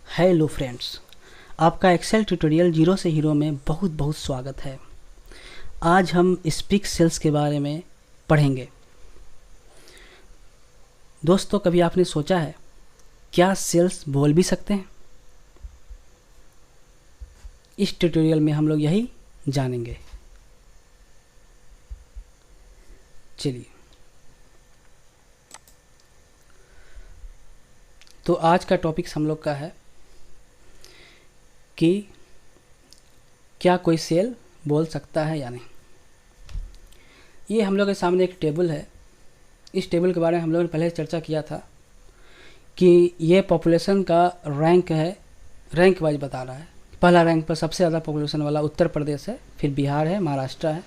Hello friends, आपका Excel tutorial zero से hero में बहुत बहुत स्वागत है। आज हम स्पीक सेल्स के बारे में पढ़ेंगे। दोस्तों, कभी आपने सोचा है क्या सेल्स बोल भी सकते हैं? इस ट्यूटोरियल में हम लोग यही जानेंगे। चलिए, तो आज का टॉपिक हम लोग का है कि क्या कोई सेल बोल सकता है या नहीं। ये हम लोग के सामने एक टेबल है। इस टेबल के बारे में हम लोगों ने पहले चर्चा किया था कि ये पॉपुलेशन का रैंक है, रैंक वाइज बता रहा है। पहला रैंक पर सबसे ज़्यादा पॉपुलेशन वाला उत्तर प्रदेश है, फिर बिहार है, महाराष्ट्र है,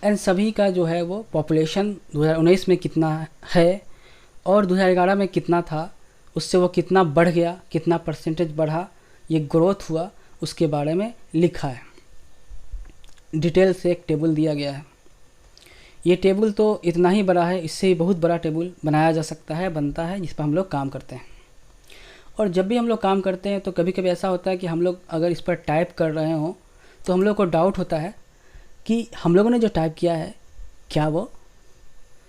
एंड सभी का जो है वो पॉपुलेशन 2019 में कितना है और 2011 में कितना था, उससे वो कितना बढ़ गया, कितना परसेंटेज बढ़ा, ये ग्रोथ हुआ, उसके बारे में लिखा है। डिटेल से एक टेबल दिया गया है। ये टेबल तो इतना ही बड़ा है, इससे ही बहुत बड़ा टेबल बनाया जा सकता है, बनता है, जिस पर हम लोग काम करते हैं। और जब भी हम लोग काम करते हैं तो कभी कभी ऐसा होता है कि हम लोग अगर इस पर टाइप कर रहे हों तो हम लोग को डाउट होता है कि हम लोगों ने जो टाइप किया है क्या वो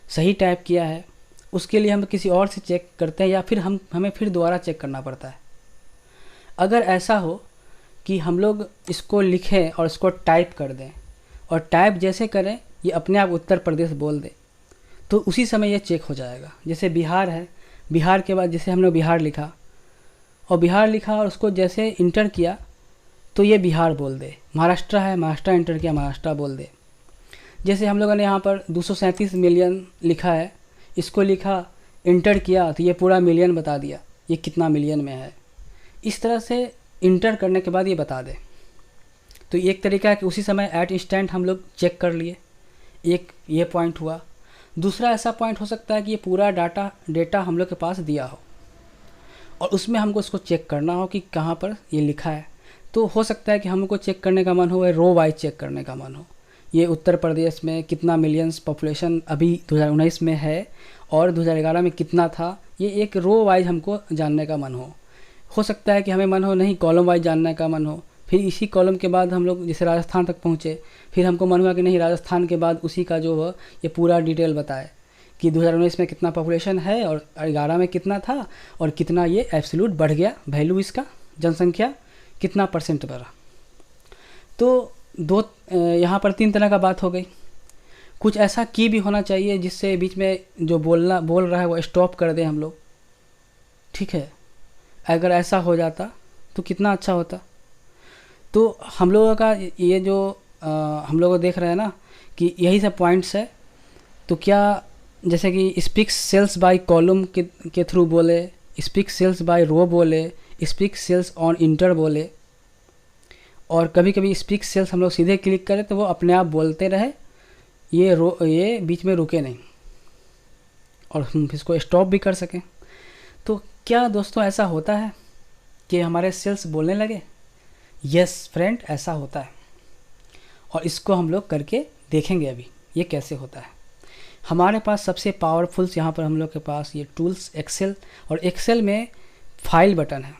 सही टाइप किया है। उसके लिए हम किसी और से चेक करते हैं या फिर हमें फिर दोबारा चेक करना पड़ता है। अगर ऐसा हो कि हम लोग इसको लिखें और इसको टाइप कर दें और टाइप जैसे करें ये अपने आप उत्तर प्रदेश बोल दे, तो उसी समय ये चेक हो जाएगा। जैसे बिहार है, बिहार के बाद जैसे हमने बिहार लिखा और उसको जैसे इंटर किया तो ये बिहार बोल दे। महाराष्ट्र है, महाराष्ट्र इंटर किया, महाराष्ट्र बोल दे। जैसे हम लोगों ने यहाँ पर 237 मिलियन लिखा है, इसको लिखा, इंटर किया तो ये पूरा मिलियन बता दिया, ये कितना मिलियन में है। इस तरह से इंटर करने के बाद ये बता दे। तो एक तरीका है कि उसी समय एट इंस्टेंट हम लोग चेक कर लिए। एक ये पॉइंट हुआ। दूसरा ऐसा पॉइंट हो सकता है कि ये पूरा डेटा हम लोग के पास दिया हो और उसमें हमको इसको चेक करना हो कि कहाँ पर ये लिखा है। तो हो सकता है कि हमको चेक करने का मन हो, रो वाइज चेक करने का मन हो, ये उत्तर प्रदेश में कितना मिलियंस पॉपुलेशन अभी 2019 में है और 2011 में कितना था, ये एक रो वाइज हमको जानने का मन हो सकता है कि हमें मन हो नहीं कॉलम वाइज जानने का मन हो। फिर इसी कॉलम के बाद हम लोग जैसे राजस्थान तक पहुँचे, फिर हमको मन हुआ कि नहीं राजस्थान के बाद उसी का जो हो ये पूरा डिटेल बताए कि 2019 में कितना पॉपुलेशन है और 11 में कितना था और कितना ये एब्सोल्यूट बढ़ गया, वैल्यू इसका जनसंख्या कितना परसेंट बढ़ा। तो यहाँ पर 3 तरह का बात हो गई। कुछ ऐसा की भी होना चाहिए जिससे बीच में जो बोल रहा है वो स्टॉप कर दे हम लोग, ठीक है। अगर ऐसा हो जाता तो कितना अच्छा होता। तो हम लोगों का ये जो हम लोग देख रहे हैं ना कि यही सब पॉइंट्स है। तो क्या जैसे कि स्पीक सेल्स बाय कॉलम के थ्रू बोले, स्पीक सेल्स बाय रो बोले, स्पीक सेल्स ऑन इंटर बोले, और कभी कभी स्पीक सेल्स हम लोग सीधे क्लिक करें तो वो अपने आप बोलते रहे, ये बीच में रुके नहीं और हम इसको स्टॉप भी कर सकें। तो क्या दोस्तों ऐसा होता है कि हमारे सेल्स बोलने लगे? यस फ्रेंड, ऐसा होता है और इसको हम लोग करके देखेंगे अभी ये कैसे होता है। हमारे पास सबसे पावरफुल यहाँ पर हम लोग के पास ये टूल्स एक्सेल, और एक्सेल में फाइल बटन है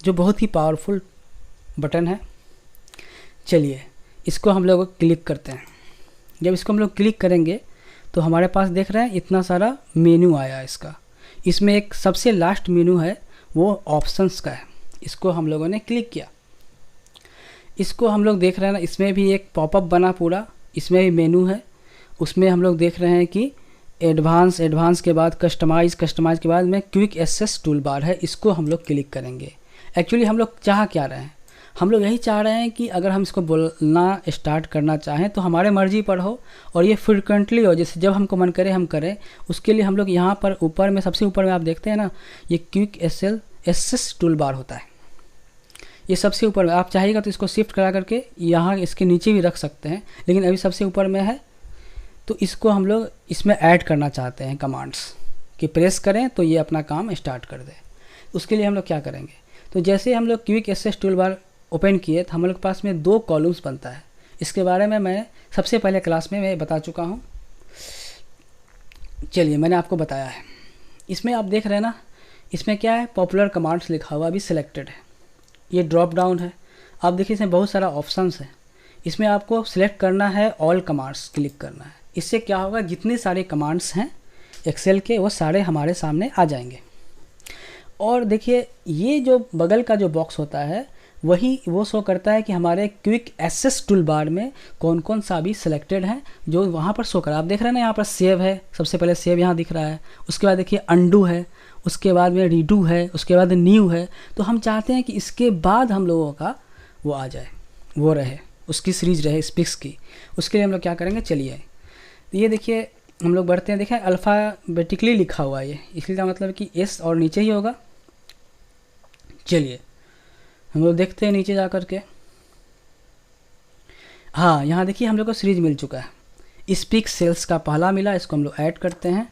जो बहुत ही पावरफुल बटन है। चलिए इसको हम लोग क्लिक करते हैं। जब इसको हम लोग क्लिक करेंगे तो हमारे पास देख रहे हैं इतना सारा मेन्यू आया इसका। इसमें एक सबसे लास्ट मेन्यू है वो ऑप्शंस का है, इसको हम लोगों ने क्लिक किया। इसको हम लोग देख रहे हैं ना, इसमें भी एक पॉपअप बना पूरा, इसमें भी मेनू है। उसमें हम लोग देख रहे हैं कि एडवांस के बाद कस्टमाइज के बाद में क्विक एक्सेस टूल बार है, इसको हम लोग क्लिक करेंगे। एक्चुअली हम लोग चाह क्या रहे हैं? हम लोग यही चाह रहे हैं कि अगर हम इसको बोलना स्टार्ट करना चाहें तो हमारे मर्जी पर हो और ये फ्रिक्वेंटली हो, जैसे जब हमको मन करे हम करें। उसके लिए हम लोग यहाँ पर ऊपर में, सबसे ऊपर में आप देखते हैं ना, ये क्विक एक्सेस टूल बार होता है। ये सबसे ऊपर में आप चाहिएगा तो इसको शिफ्ट करा करके यहाँ इसके नीचे भी रख सकते हैं, लेकिन अभी सबसे ऊपर में है। तो इसको हम लोग इसमें ऐड करना चाहते हैं कमांड्स कि प्रेस करें तो ये अपना काम स्टार्ट कर दे। उसके लिए हम लोग क्या करेंगे, तो जैसे हम लोग quick access tool bar open किए तो हम लोग के पास में 2 कॉलम्स बनता है। इसके बारे में मैं सबसे पहले क्लास में मैं बता चुका हूँ। चलिए मैंने आपको बताया है। इसमें आप देख रहे हैं ना, इसमें क्या है, पॉपुलर कमांड्स लिखा हुआ अभी सिलेक्टेड है। ये ड्रॉप डाउन है। आप देखिए इसमें बहुत सारा ऑप्शंस है, इसमें आपको सिलेक्ट करना है ऑल कमांड्स क्लिक करना है। इससे क्या होगा, जितने सारे कमांड्स हैं एक्सेल के वो सारे हमारे सामने आ जाएंगे। और देखिए ये जो बगल का जो बॉक्स होता है वही वो शो करता है कि हमारे क्विक एक्सेस टूल बार में कौन कौन सा भी सिलेक्टेड है जो वहाँ पर शो करा। आप देख रहे हैं ना, यहाँ पर सेव है, सबसे पहले सेव यहाँ दिख रहा है, उसके बाद देखिए अंडू है, उसके बाद में रीडू है, उसके बाद न्यू है। तो हम चाहते हैं कि इसके बाद हम लोगों का वो आ जाए, वो रहे, उसकी सीरीज रहे स्पीक्स की। उसके लिए हम लोग क्या करेंगे, चलिए ये देखिए हम लोग बढ़ते हैं। देखें अल्फ़ाबेटिकली लिखा हुआ है ये, इसलिए का मतलब कि एस और नीचे ही होगा। चलिए हम लोग देखते हैं नीचे जा कर के। हाँ यहाँ देखिए हम लोग को सीरीज मिल चुका है, स्पीक सेल्स का पहला मिला, इसको हम लोग ऐड करते हैं।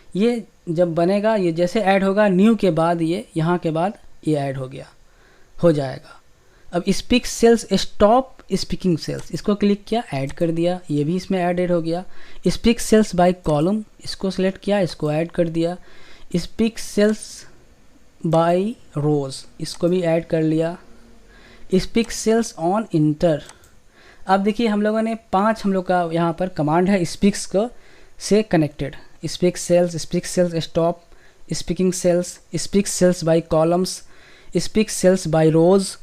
ये जब बनेगा, ये जैसे ऐड होगा न्यू के बाद ये यहाँ के बाद ये ऐड हो गया, हो जाएगा। अब speak cells stop speaking cells, इसको क्लिक किया, ऐड कर दिया, ये भी इसमें ऐड हो गया। स्पीक सेल्स बाय कॉलम, इसको सिलेक्ट किया, इसको ऐड कर दिया। स्पीक सेल्स बाय रोज, इसको भी ऐड कर लिया। स्पीक सेल्स ऑन इंटर, अब देखिए हम लोगों ने 5 हम लोग का यहाँ पर कमांड है स्पीक्स को से connected. Speak cells stop speaking cells, speak cells by columns, speak cells by rows,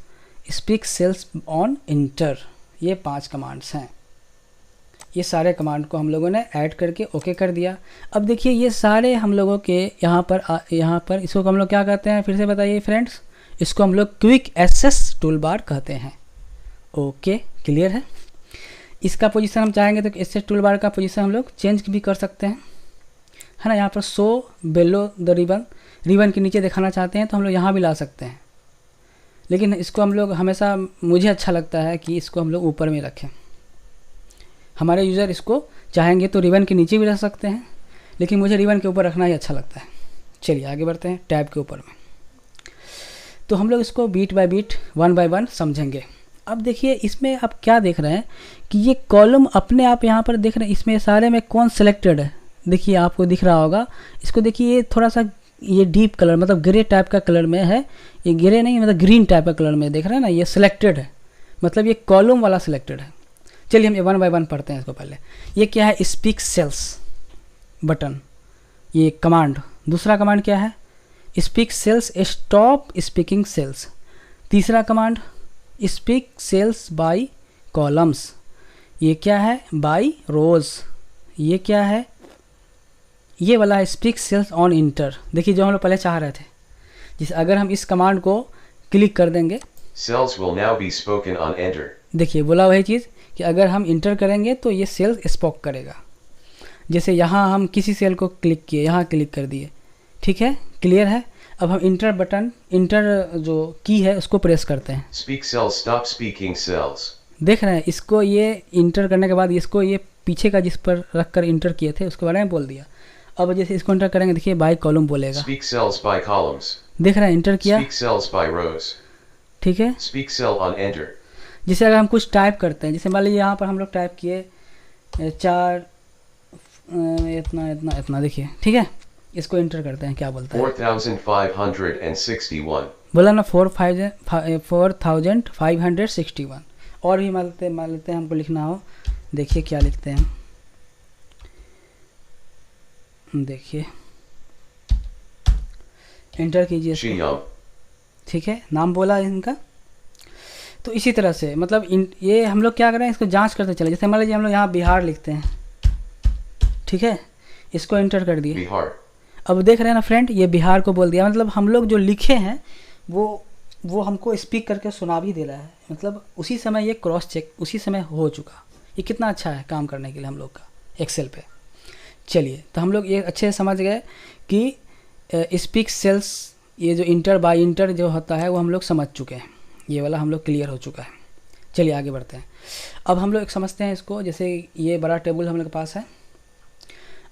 speak cells on enter, ये 5 कमांड्स हैं। ये सारे कमांड को हम लोगों ने ऐड करके ओके कर दिया। अब देखिए ये सारे हम लोगों के यहाँ पर इसको हम लोग क्या कहते हैं, फिर से बताइए फ्रेंड्स, इसको हम लोग क्विक एक्सेस टूल बार कहते हैं। ओके क्लियर है। इसका पोजीशन हम चाहेंगे तो एक्सेस टूल बार का पोजीशन हम लोग चेंज भी कर सकते हैं, है ना। यहाँ पर शो बेलो द रिबन के नीचे दिखाना चाहते हैं तो हम लोग यहाँ भी ला सकते हैं, लेकिन इसको हम लोग हमेशा, मुझे अच्छा लगता है कि इसको हम लोग ऊपर में रखें। हमारे यूज़र इसको चाहेंगे तो रिबन के नीचे भी रख सकते हैं, लेकिन मुझे रिबन के ऊपर रखना ही अच्छा लगता है। चलिए आगे बढ़ते हैं टैब के ऊपर में। तो हम लोग इसको बीट बाय बीट, 1 बाय 1 समझेंगे। अब देखिए इसमें आप क्या देख रहे हैं कि ये कॉलम अपने आप यहाँ पर देख रहे हैं, इसमें सारे में कौन सेलेक्टेड है। देखिए आपको दिख रहा होगा, इसको देखिए ये थोड़ा सा ये डीप कलर मतलब ग्रे टाइप का कलर में है, ये ग्रे नहीं मतलब ग्रीन टाइप का कलर में देख रहे हैं ना, ये सिलेक्टेड है, मतलब ये कॉलम वाला सिलेक्टेड है। चलिए हम ये 1 बाय 1 पढ़ते हैं इसको पहले। ये क्या है, स्पीक सेल्स बटन, ये कमांड। दूसरा कमांड क्या है, speak cells stop speaking cells. तीसरा command speak cells by columns, ये क्या है, बाय रोज। ये क्या है, ये वाला है स्पीक सेल्स ऑन इंटर। देखिए जो हम लोग पहले चाह रहे थे, जिस अगर हम इस कमांड को क्लिक कर देंगे, cells will now be spoken on enter. देखिए बोला वही चीज़ कि अगर हम इंटर करेंगे तो ये सेल्स स्पोक करेगा। जैसे यहाँ हम किसी सेल को क्लिक किए, यहाँ क्लिक कर दिए, ठीक है क्लियर है। अब हम इंटर बटन, इंटर जो की है उसको प्रेस करते हैं। Speak cells stop speaking cells, देख रहे हैं इसको, ये इंटर करने के बाद इसको ये पीछे का जिस पर रख कर इंटर किए थे उसके बारे में बोल दिया। अब जैसे इसको इंटर करेंगे, देखिए बाय कॉलम बोलेगा। स्पीक सेल्स बाय कॉलम्स, देख रहे हैं इंटर किया, स्पीक सेल्स बाय रोज, ठीक है। Speak cell on enter. जैसे अगर हम कुछ टाइप करते हैं, जैसे मान लीजिए यहाँ पर हम लोग टाइप किए 4 इतना इतना इतना, देखिए ठीक है। इसको इंटर करते हैं, क्या बोलता है, 4561 बोला ना 4561। और भी मान लेते हैं हमको लिखना हो, देखिए क्या लिखते हैं, देखिए इंटर कीजिए, ठीक है नाम बोला इनका। तो इसी तरह से मतलब ये हम लोग क्या करें, इसको जांच करते चले। जैसे मान लीजिए हम लोग यहाँ बिहार लिखते हैं, ठीक है, इसको इंटर कर दिए। बिहार, अब देख रहे हैं ना फ्रेंड, ये बिहार को बोल दिया, मतलब हम लोग जो लिखे हैं वो हमको स्पीक करके सुना भी दे रहा है, मतलब उसी समय ये क्रॉस चेक उसी समय हो चुका। ये कितना अच्छा है काम करने के लिए हम लोग का एक्सेल पे। चलिए तो हम लोग ये अच्छे से समझ गए कि स्पीक सेल्स, ये जो इंटर बाय इंटर जो होता है वो हम लोग समझ चुके हैं, ये वाला हम लोग क्लियर हो चुका है। चलिए आगे बढ़ते हैं। अब हम लोग एक समझते हैं इसको, जैसे ये बड़ा टेबल हम लोग के पास है।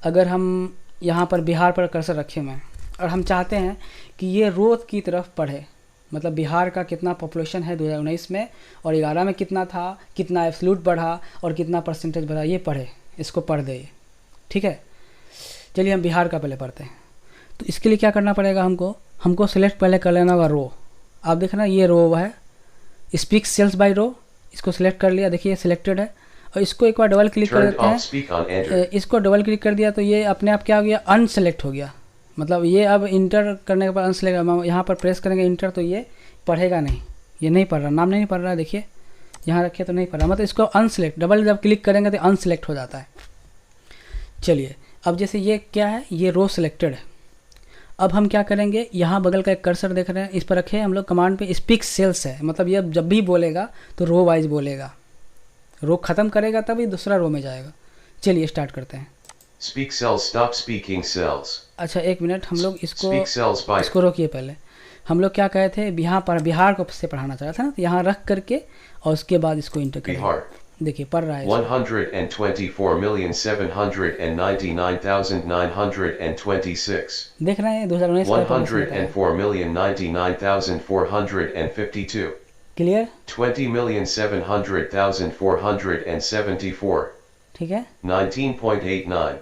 अगर हम यहाँ पर बिहार पर कर्सर रखे हुए हैं और हम चाहते हैं कि ये रो की तरफ पढ़े, मतलब बिहार का कितना पॉपुलेशन है 2019 में और 11 में कितना था, कितना एब्सोल्यूट बढ़ा और कितना परसेंटेज बढ़ा, ये पढ़े, इसको पढ़ दे ये, ठीक है। चलिए हम बिहार का पहले पढ़ते हैं। तो इसके लिए क्या करना पड़ेगा, हमको सिलेक्ट पहले कर लेना होगा रो। आप देख रहे हैं ये रो है, स्पीक सेल्स बाय रो, इसको सिलेक्ट कर लिया, देखिए सिलेक्टेड है। और इसको एक बार डबल क्लिक कर Turned देते off speak on enter. हैं, इसको डबल क्लिक कर दिया तो ये अपने आप क्या हो गया, अनसेलेक्ट हो गया। मतलब ये अब इंटर करने के बाद अनसेलेक्ट, यहाँ पर प्रेस करेंगे इंटर तो ये पढ़ेगा नहीं, ये नहीं पढ़ रहा, नाम नहीं पढ़ रहा, देखिए यहाँ रखे तो नहीं पढ़ रहा, मतलब इसको अनसेलेक्ट, डबल जब क्लिक करेंगे तो अनसेलेक्ट हो जाता है। चलिए अब जैसे ये क्या है, ये रो सिलेक्टेड है। अब हम क्या करेंगे, यहाँ बगल का एक कर्सर देख रहे हैं, इस पर रखे हम लोग कमांड पे स्पीक सेल्स है, मतलब ये जब भी बोलेगा तो रो वाइज बोलेगा, रो ख़त्म करेगा तभी दूसरा रो में जाएगा। चलिए स्टार्ट करते हैं। Speak cells, stop speaking cells. अच्छा एक मिनट, हम लोग Speak cells by. इसको रोकिए पहले। हम लोग क्या कहे थे, बिहार को से पढ़ाना चाह रहा था ना, तो यहाँ रख करके और उसके बाद इसको इंटर करें। बिहार देखिए पढ़ रहा है 124,799,926 देख रहे हैं 2019 104,099,452 क्लियर 20,700,474 ठीक है 19.89।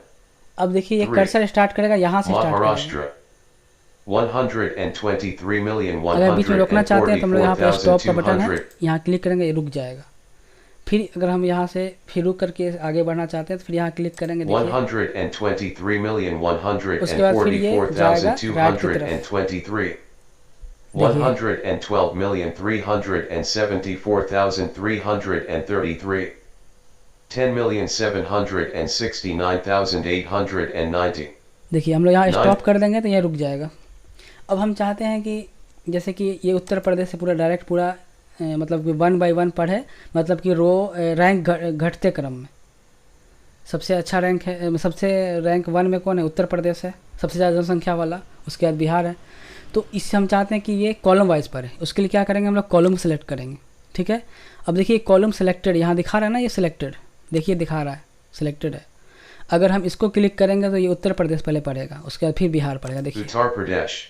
अब देखिए ये कर्सर स्टार्ट करेगा, यहाँ से महाराष्ट्र 123,144,442। अगर बीच में रोकना चाहते हैं तो हम लोग यहाँ पे स्टॉप का बटन है, यहाँ क्लिक करेंगे ये रुक जाएगा। फिर अगर हम यहाँ से फिर रुक करके आगे बढ़ना चाहते हैं तो फिर यहाँ क्लिक करेंगे, देखिए उसके बाद फिर ये जाएगा राइट की तरफ, 112,374,333 10,769,890। देखिए हम लोग यहाँ स्टॉप कर देंगे तो ये रुक जाएगा। अब हम चाहते हैं कि जैसे कि ये उत्तर प्रदेश से पूरा डायरेक्ट पूरा मतलब कि 1 बाय 1 पढ़े, मतलब कि रो रैंक घटते क्रम में सबसे अच्छा रैंक है, सबसे रैंक 1 में कौन है, उत्तर प्रदेश है सबसे ज़्यादा जनसंख्या वाला, उसके बाद बिहार है। तो इससे हम चाहते हैं कि ये कॉलम वाइज पढ़े, उसके लिए क्या करेंगे, हम लोग कॉलम सेलेक्ट करेंगे। ठीक है, अब देखिए कॉलम सेलेक्टेड यहाँ दिखा रहा है ना, ये सिलेक्टेड, देखिए दिखा रहा है सिलेक्टेड है। अगर हम इसको क्लिक करेंगे तो ये उत्तर प्रदेश पहले पढ़ेगा, उसके बाद फिर बिहार पढ़ेगा। देखिए उत्तर प्रदेश,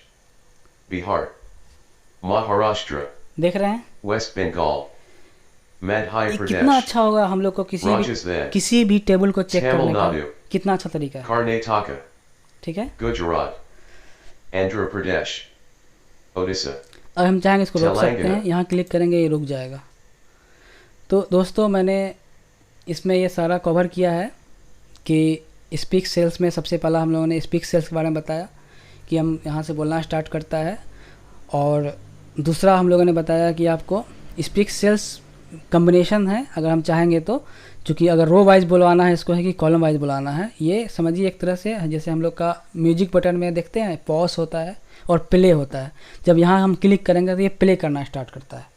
बिहार, महाराष्ट्र, देख रहे हैं वेस्ट बंगाल, मध्य प्रदेश। कितना अच्छा होगा हम लोग को किसी भी टेबल को चेक करने का कितना अच्छा तरीका है। कर्नाटक, ठीक है, गुजरात, आंध्र प्रदेश, ओडिशा। अब हम चाहेंगे इसको रोक सकते हैं, यहाँ क्लिक करेंगे ये रुक जाएगा। तो दोस्तों मैंने इसमें ये सारा कवर किया है कि स्पीक सेल्स में सबसे पहला हम लोगों ने स्पीक सेल्स के बारे में बताया कि हम यहाँ से बोलना स्टार्ट करता है, और दूसरा हम लोगों ने बताया कि आपको स्पीक सेल्स कम्बिनेशन है, अगर हम चाहेंगे तो, चूँकि अगर रो वाइज बुलवाना है इसको है कि कॉलम वाइज बुलाना है, ये समझिए एक तरह से जैसे हम लोग का म्यूजिक बटन में देखते हैं पॉज होता है और प्ले होता है, जब यहाँ हम क्लिक करेंगे तो ये प्ले करना स्टार्ट करता है।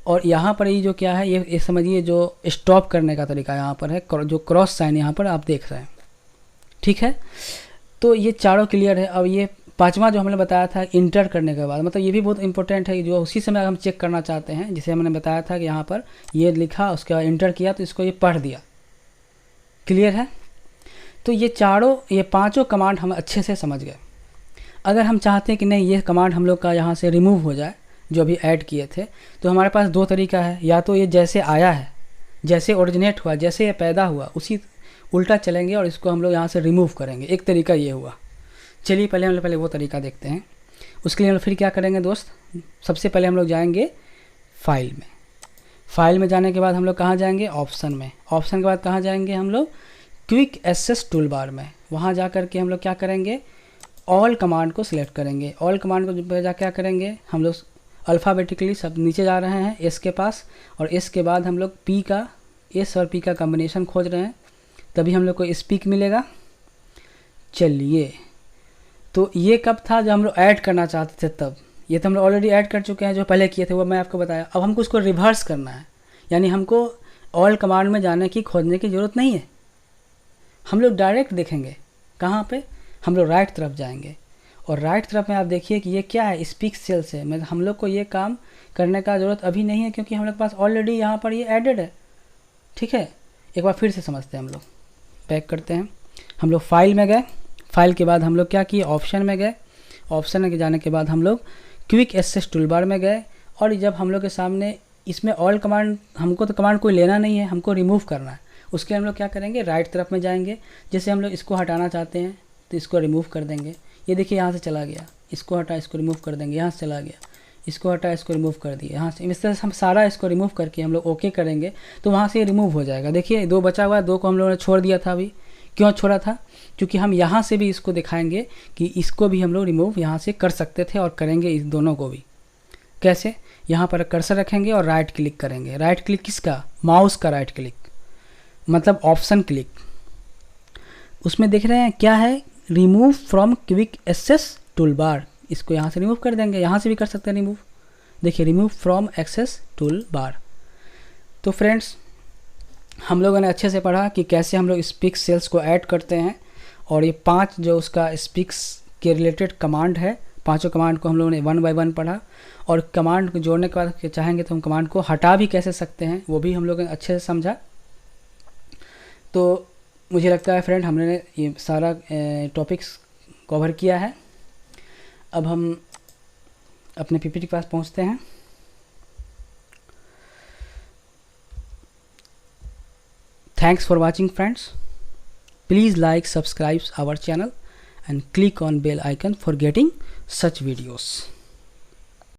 और यहाँ पर ये जो क्या है, ये समझिए जो स्टॉप करने का तरीका यहाँ पर है, जो क्रॉस साइन यहाँ पर आप देख रहे हैं। ठीक है, तो ये चारों क्लियर है। अब ये पांचवा जो हमने बताया था इंटर करने के बाद, मतलब ये भी बहुत इंपॉर्टेंट है, जो उसी समय हम चेक करना चाहते हैं, जिसे हमने बताया था कि यहाँ पर ये लिखा उसके बाद इंटर किया तो इसको ये पढ़ दिया। क्लियर है, तो ये चारों ये पांचों कमांड हम अच्छे से समझ गए। अगर हम चाहते हैं कि नहीं ये कमांड हम लोग का यहाँ से रिमूव हो जाए जो अभी ऐड किए थे, तो हमारे पास दो तरीका है, या तो ये जैसे आया है, जैसे ओरिजिनेट हुआ, जैसे ये पैदा हुआ उसी उल्टा चलेंगे और इसको हम लोग यहाँ से रिमूव करेंगे। एक तरीका ये हुआ। चलिए पहले वो तरीका देखते हैं। उसके लिए हम फिर क्या करेंगे दोस्त, सबसे पहले हम लोग जाएंगे फाइल में। फाइल में जाने के बाद हम लोग कहाँ जाएंगे, ऑप्शन में। ऑप्शन के बाद कहाँ जाएंगे हम लोग, क्विक एक्सेस टूल बार में। वहाँ जा कर के हम लोग क्या करेंगे, ऑल कमांड को सिलेक्ट करेंगे। ऑल कमांड को जा क्या करेंगे, हम लोग अल्फ़ाबेटिकली सब नीचे जा रहे हैं एस के पास, और एस के बाद हम लोग पी का, एस और पी का कम्बिनेशन खोज रहे हैं, तभी हम लोग को स्पीक मिलेगा। चलिए, तो ये कब था, जब हम लोग ऐड करना चाहते थे तब। ये तो हम लोग ऑलरेडी ऐड कर चुके हैं, जो पहले किए थे वो मैं आपको बताया। अब हमको उसको रिवर्स करना है, यानी हमको ऑल कमांड में जाने की, खोजने की ज़रूरत नहीं है। हम लोग डायरेक्ट देखेंगे कहाँ पे, हम लोग राइट तरफ जाएंगे, और राइट तरफ में आप देखिए कि ये क्या है, स्पीक सेल्स है। मतलब हम लोग को ये काम करने का ज़रूरत अभी नहीं है, क्योंकि हम लोग के पास ऑलरेडी यहाँ पर ये एडेड है। ठीक है, एक बार फिर से समझते हैं। हम लोग बैक करते हैं, हम लोग फाइल में गए, फाइल के बाद हम लोग क्या किए, ऑप्शन में गए। ऑप्शन में जाने के बाद हम लोग क्विक एक्सेस टूलबार में गए, और जब हम लोग के सामने इसमें ऑल कमांड, हमको तो कमांड कोई लेना नहीं है, हमको रिमूव करना है। उसके हम लोग क्या करेंगे, राइट तरफ में जाएंगे। जैसे हम लोग इसको हटाना चाहते हैं तो इसको रिमूव कर देंगे, ये देखिए यहाँ से चला गया, इसको हटा, इसको रिमूव कर देंगे, यहाँ से चला गया, इसको हटा, इसको रिमूव कर दिए यहाँ से। इस तरह से हम सारा इसको रिमूव करके हम लोग ओके करेंगे तो वहाँ से रिमूव हो जाएगा। देखिए 2 बचा हुआ है, 2 को हम लोगों ने छोड़ दिया था। अभी क्यों छोड़ा था? क्योंकि हम यहाँ से भी इसको दिखाएंगे कि इसको भी हम लोग रिमूव यहाँ से कर सकते थे और करेंगे इस दोनों को भी। कैसे? यहाँ पर कर्सर रखेंगे और राइट क्लिक करेंगे। राइट क्लिक किसका? माउस का राइट क्लिक, मतलब ऑप्शन क्लिक। उसमें देख रहे हैं क्या है? Remove from quick access tool bar. इसको यहाँ से रिमूव कर देंगे, यहाँ से भी कर सकते हैं रिमूव। देखिए remove from access tool bar. तो फ्रेंड्स हम लोगों ने अच्छे से पढ़ा कि कैसे हम लोग स्पीक्स सेल्स को ऐड करते हैं, और ये 5 जो उसका स्पीक्स के रिलेटेड कमांड है, 5 कमांड को हम लोगों ने 1 बाय 1 पढ़ा। और कमांड को जोड़ने के बाद चाहेंगे तो हम कमांड को हटा भी कैसे सकते हैं वो भी हम लोगों ने अच्छे से समझा। तो मुझे लगता है फ्रेंड हमने ये सारा टॉपिक्स कवर किया है। अब हम अपने पीपीटी के पास पहुंचते हैं। Thanks for watching friends. Please like, subscribe our channel and click on bell icon for getting such videos.